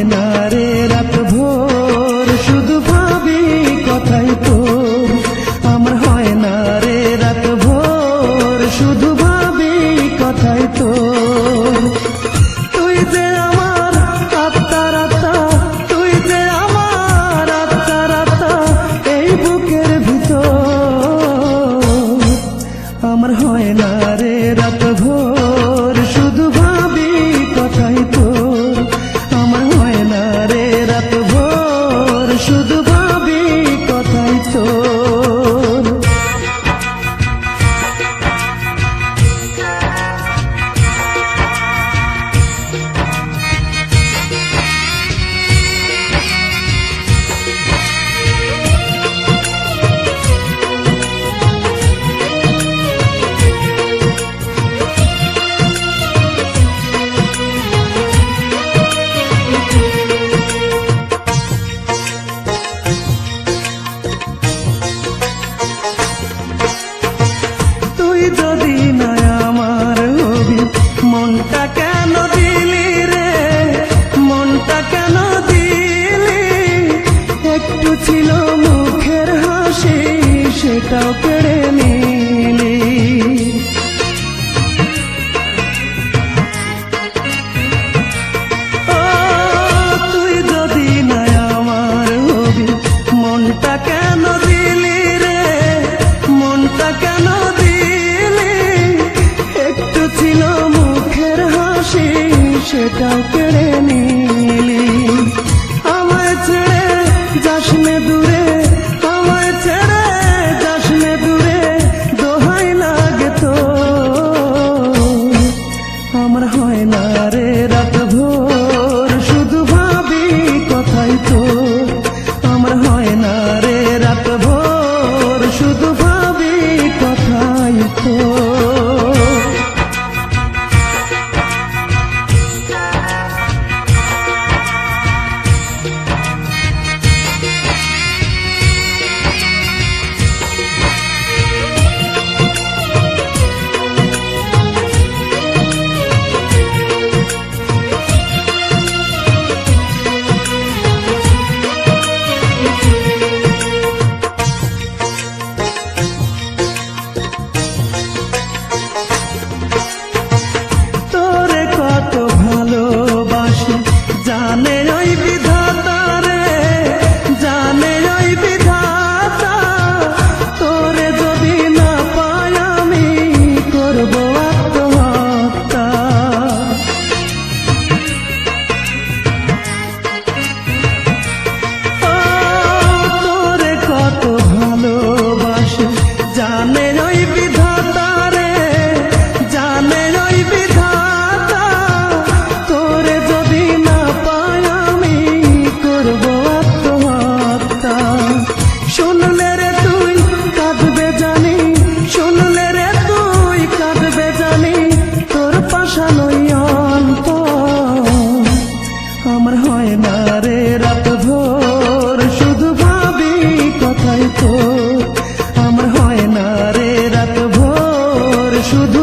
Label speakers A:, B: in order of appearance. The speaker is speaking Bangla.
A: হয় না রে রাত ভোর, শুধু ভাবি কথাই তোর। আমার হয় না রে রাত ভোর, শুধু ভাবি কথাই তোর। তুই যে আমার আত্মার আত্মা, তুই যে আমার আত্মার আত্মা, এই বুকের ভিতর। আমার হয় না রে রাত ভোর, শুধু ভাবি কথাই তোর। আমার হয় না রে রাত ভোর, শুধু ভাবি কথাই তোর। তুই যদি না আমার হবি, মনটা কেন দিলি রে, মনটা কেন দিলি? একটু ছিল মুখের হাসি, সেটাও কেড়ে নিলি। ও তুই যদি না আমার হবি, মনটা কেন দিলি রে, মনটা কেন দিলি? একটু ছিল মুখের হাসি, সেটাও কেড়ে নিলি। আমায় ছেড়ে যাস নে দূরে, আমায় ছেড়ে যাস নে দূরে, দোহাই লাগে তো। আমার হয় না রে রাত ভোর, শুধু ভাবি কথাই তোর। আমার হয় না রে রাত ভোর, শুধু ভাবি কথাই তোর। তোরে কত ভালোবাসি, জানে ওই বিধাতা রে, জানে ওই বিধাতা। তোরে যদি না পাই আমি করব আত্মহত্যা। ও তোরে কত ভালোবাসি, জানে ওই বিধাতা রে, জানে ওই বিধাতা। তোরে যদি না পাই আমি করব আত্মহত্যা। শুনলে রে তুই কাঁদবে জানি, শুনলে রে তুই কাঁদবে জানি, তোর পাশানোই অন্তর। আমার হয় না রে রাত ভোর, শুধু ভাবি কথাই তোর। আমার হয় না রে রাত ভোর, শুধু